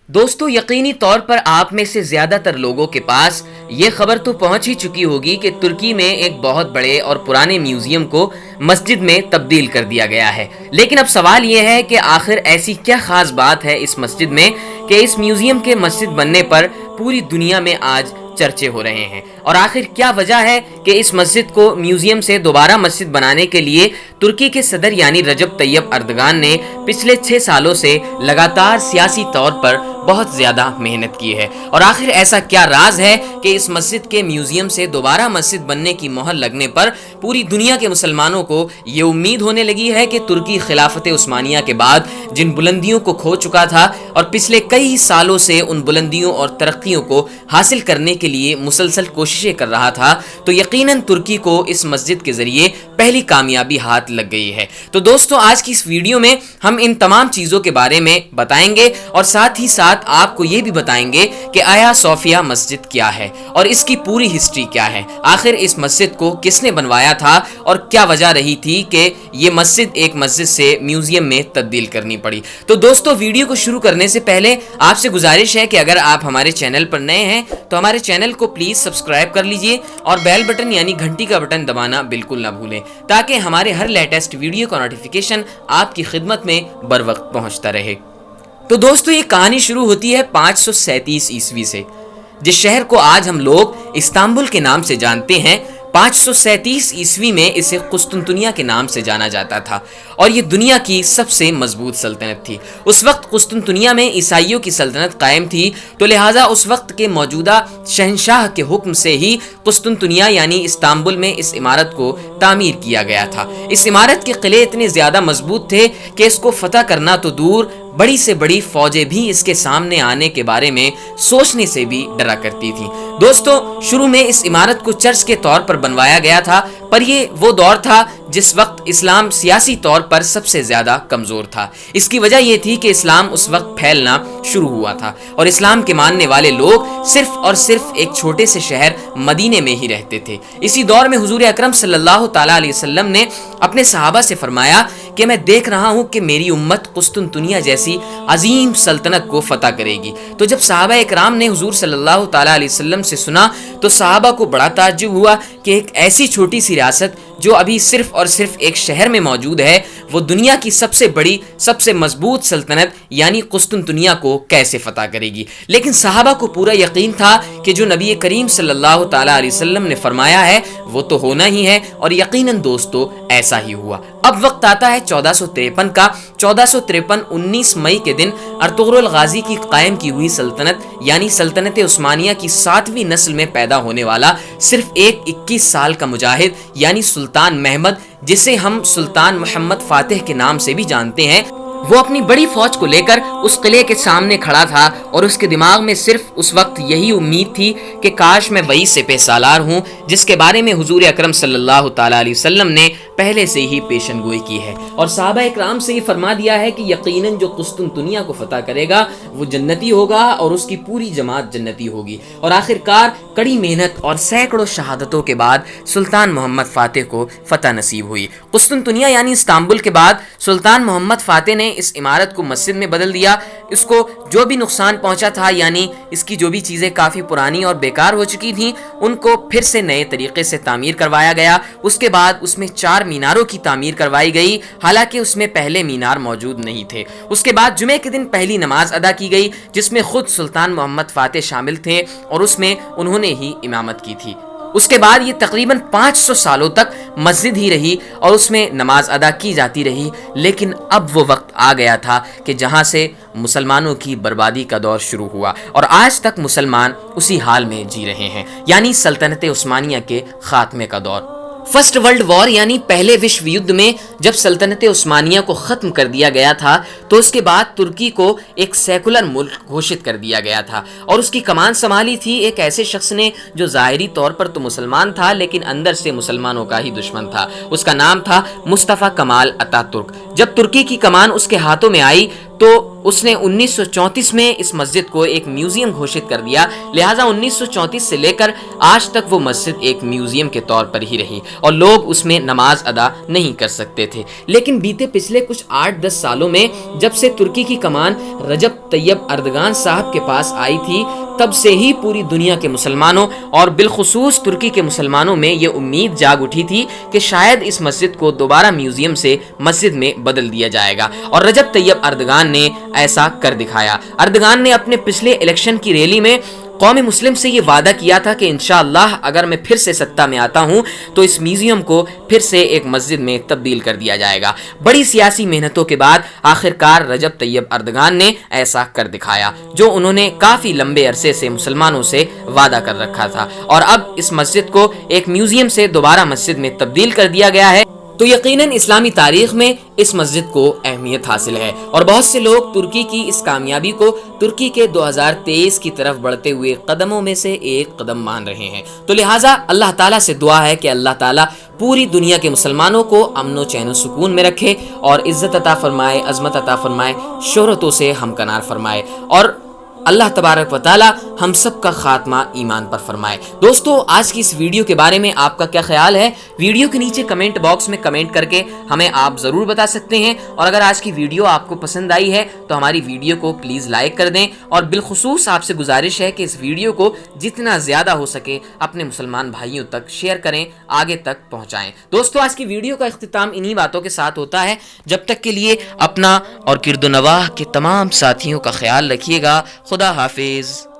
دوستو یقینی طور پر آپ میں سے زیادہ تر لوگوں کے پاس یہ خبر تو پہنچ ہی چکی ہوگی کہ ترکی میں ایک بہت بڑے اور پرانے میوزیم کو مسجد میں تبدیل کر دیا گیا ہے۔ لیکن اب سوال یہ ہے کہ آخر ایسی کیا خاص بات ہے اس مسجد میں کہ اس میوزیم کے مسجد بننے پر پوری دنیا میں آج چرچے ہو رہے ہیں، اور آخر کیا وجہ ہے کہ اس مسجد کو میوزیم سے دوبارہ مسجد بنانے کے لیے ترکی کے صدر یعنی رجب طیب اردگان نے پچھلے 6 سالوں سے لگاتار سیاسی طور پر بہت زیادہ محنت کی ہے، اور آخر ایسا کیا راز ہے کہ اس مسجد کے میوزیم سے دوبارہ مسجد بننے کی مہر لگنے پر پوری دنیا کے مسلمانوں کو یہ امید ہونے لگی ہے کہ ترکی خلافت عثمانیہ کے بعد جن بلندیوں کو کھو چکا تھا اور پچھلے کئی سالوں سے ان بلندیوں اور ترقیوں کو حاصل کرنے کے لیے مسلسل کوششیں کر رہا تھا، تو یقیناً ترکی کو اس مسجد کے ذریعے پہلی کامیابی ہاتھ لگ گئی ہے۔ تو دوستو آج کی اس ویڈیو میں ہم ان تمام چیزوں کے بارے میں بتائیں گے، اور ساتھ ہی ساتھ آپ کو یہ بھی بتائیں گے کہ آیا صوفیہ مسجد کیا ہے اور اس کی پوری ہسٹری کیا ہے، آخر اس مسجد کو کس نے بنوایا تھا اور کیا وجہ رہی تھی کہ یہ مسجد ایک مسجد سے میوزیم میں تبدیل کرنی پڑی۔ تو دوستو ویڈیو کو شروع کرنے سے پہلے آپ سے گزارش ہے کہ اگر آپ ہمارے چینل پر نئے ہیں تو ہمارے چینل کو پلیز سبسکرائب کر لیجئے اور بیل بٹن یعنی گھنٹی کا بٹن دبانا بالکل نہ بھولیں، تاکہ ہمارے ہر لیٹسٹ ویڈیو کا نوٹیفیکیشن آپ کی خدمت میں بر وقت پہنچتا رہے۔ تو دوستو یہ کہانی شروع ہوتی ہے 537 عیسوی سے، جس شہر کو آج ہم لوگ استنبول کے نام سے جانتے ہیں۔ 537 عیسوی میں اسے قسطنطنیہ کے نام سے جانا جاتا تھا، اور یہ دنیا کی سب سے مضبوط سلطنت تھی۔ اس وقت قسطنطنیہ میں عیسائیوں کی سلطنت قائم تھی، تو لہٰذا اس وقت کے موجودہ شہنشاہ کے حکم سے ہی قسطنطنیہ یعنی استنبول میں اس عمارت کو تعمیر کیا گیا تھا۔ اس عمارت کے قلعے اتنے زیادہ مضبوط تھے کہ اس کو فتح کرنا تو دور، بڑی سے بڑی فوجیں بھی اس کے سامنے آنے کے بارے میں سوچنے سے بھی ڈرا کرتی تھی۔ دوستو شروع میں اس عمارت کو چرچ کے طور پر بنوایا گیا تھا، پر یہ وہ دور تھا جس وقت اسلام سیاسی طور پر سب سے زیادہ کمزور تھا۔ اس کی وجہ یہ تھی کہ اسلام اس وقت پھیلنا شروع ہوا تھا، اور اسلام کے ماننے والے لوگ صرف اور صرف ایک چھوٹے سے شہر مدینے میں ہی رہتے تھے۔ اسی دور میں حضور اکرم صلی اللہ تعالیٰ علیہ وسلم نے اپنے صحابہ سے فرمایا کہ میں دیکھ رہا ہوں کہ میری امت قسطنطنیہ جیسی عظیم سلطنت کو فتح کرے گی۔ تو جب صحابہ اکرام نے حضور صلی اللہ تعالیٰ علیہ وسلم سے سنا تو صحابہ کو بڑا تعجب ہوا کہ ایک ایسی چھوٹی سی ریاست جو ابھی صرف اور صرف ایک شہر میں موجود ہے، وہ دنیا کی سب سے بڑی سب سے مضبوط سلطنت یعنی قسطنطنیہ کو کیسے فتح کرے گی۔ لیکن صحابہ کو پورا یقین تھا کہ جو نبی کریم صلی اللہ تعالیٰ علیہ وسلم نے فرمایا ہے وہ تو ہونا ہی ہے، اور یقیناً دوستو ایسا ہی ہوا۔ اب وقت آتا ہے 1453 کا۔ 1453 19 مئی کے دن ارطغرل غازی کی قائم کی ہوئی سلطنت یعنی سلطنت عثمانیہ کی 7ویں نسل میں پیدا ہونے والا صرف ایک 21 سال کا مجاہد یعنی سلطان محمد، جسے ہم سلطان محمد فاتح کے نام سے بھی جانتے ہیں، وہ اپنی بڑی فوج کو لے کر اس قلعے کے سامنے کھڑا تھا، اور اس کے دماغ میں صرف اس وقت یہی امید تھی کہ کاش میں وہی سپہ سالار ہوں جس کے بارے میں حضور اکرم صلی اللہ تعالیٰ علیہ وسلم نے پہلے سے ہی پیشن گوئی کی ہے، اور صحابہ اکرام سے یہ فرما دیا ہے کہ یقیناً جو قسطنطنیہ کو فتح کرے گا وہ جنتی ہوگا اور اس کی پوری جماعت جنتی ہوگی۔ اور آخرکار کڑی محنت اور سینکڑوں شہادتوں کے بعد سلطان محمد فاتح کو فتح نصیب ہوئی۔ قسطنطنیہ یعنی استنبول کے بعد سلطان محمد فاتح نے اس عمارت کو مسجد میں بدل دیا۔ اس کو جو بھی نقصان پہنچا تھا یعنی اس کی جو بھی چیزیں کافی پرانی اور بیکار ہو چکی تھیں ان کو پھر سے نئے طریقے سے تعمیر کروایا گیا۔ اس کے بعد اس میں 4 میناروں کی تعمیر کروائی گئی، حالانکہ اس میں پہلے مینار موجود نہیں تھے۔ اس کے بعد جمعے کے دن پہلی نماز ادا کی گئی، جس میں خود سلطان محمد فاتح شامل تھے، اور اس میں انہوں نے ہی امامت کی تھی۔ اس کے بعد یہ تقریباً 500 سالوں تک مسجد ہی رہی اور اس میں نماز ادا کی جاتی رہی۔ لیکن اب وہ وقت آ گیا تھا کہ جہاں سے مسلمانوں کی بربادی کا دور شروع ہوا، اور آج تک مسلمان اسی حال میں جی رہے ہیں، یعنی سلطنت عثمانیہ کے خاتمے کا دور۔ فرسٹ ورلڈ وار یعنی پہلے وشو یدھ میں جب سلطنت عثمانیہ کو ختم کر دیا گیا تھا تو اس کے بعد ترکی کو ایک سیکولر ملک گھوشت کر دیا گیا تھا، اور اس کی کمان سنبھالی تھی ایک ایسے شخص نے جو ظاہری طور پر تو مسلمان تھا لیکن اندر سے مسلمانوں کا ہی دشمن تھا۔ اس کا نام تھا مصطفیٰ کمال اتاترک۔ جب ترکی کی کمان اس کے ہاتھوں میں آئی تو اس نے 1934 میں اس مسجد کو ایک میوزیم گھوشت کر دیا، لہٰذا 1934 سے لے کر آج تک وہ مسجد ایک میوزیم کے طور پر ہی رہی اور لوگ اس میں نماز ادا نہیں کر سکتے تھے۔ لیکن بیتے پچھلے کچھ 8-10 سالوں میں جب سے ترکی کی کمان رجب طیب اردگان صاحب کے پاس آئی تھی، تب سے ہی پوری دنیا کے مسلمانوں اور بالخصوص ترکی کے مسلمانوں میں یہ امید جاگ اٹھی تھی کہ شاید اس مسجد کو دوبارہ میوزیم سے مسجد میں بدل دیا جائے گا، اور رجب طیب اردگان نے ایسا کر دکھایا۔ اردگان نے اپنے پچھلے الیکشن کی ریلی میں قوم مسلم سے یہ وعدہ کیا تھا کہ انشاءاللہ اگر میں پھر سے سطح میں آتا ہوں تو اس میوزیم کو پھر سے ایک مسجد میں تبدیل کر دیا جائے گا۔ بڑی سیاسی محنتوں کے بعد آخرکار رجب طیب اردگان نے ایسا کر دکھایا جو انہوں نے کافی لمبے عرصے سے مسلمانوں سے وعدہ کر رکھا تھا، اور اب اس مسجد کو ایک میوزیم سے دوبارہ مسجد میں تبدیل کر دیا گیا ہے۔ تو یقیناً اسلامی تاریخ میں اس مسجد کو اہمیت حاصل ہے، اور بہت سے لوگ ترکی کی اس کامیابی کو ترکی کے 2023 کی طرف بڑھتے ہوئے قدموں میں سے ایک قدم مان رہے ہیں۔ تو لہٰذا اللہ تعالیٰ سے دعا ہے کہ اللہ تعالیٰ پوری دنیا کے مسلمانوں کو امن و چین و سکون میں رکھے اور عزت عطا فرمائے، عظمت عطا فرمائے، شہرتوں سے ہمکنار فرمائے، اور اللہ تبارک و تعالی ہم سب کا خاتمہ ایمان پر فرمائے۔ دوستو، آج کی اس ویڈیو کے بارے میں آپ کا کیا خیال ہے؟ ویڈیو کے نیچے کمنٹ باکس میں کمنٹ کر کے ہمیں آپ ضرور بتا سکتے ہیں، اور اگر آج کی ویڈیو آپ کو پسند آئی ہے تو ہماری ویڈیو کو پلیز لائک کر دیں، اور بالخصوص آپ سے گزارش ہے کہ اس ویڈیو کو جتنا زیادہ ہو سکے اپنے مسلمان بھائیوں تک شیئر کریں، آگے تک پہنچائیں۔ دوستو، آج کی ویڈیو کا اختتام انہی باتوں کے ساتھ ہوتا ہے۔ جب تک کے لیے اپنا اور گرد و نواح کے تمام ساتھیوں کا خیال رکھیے گا۔ خدا حافظ۔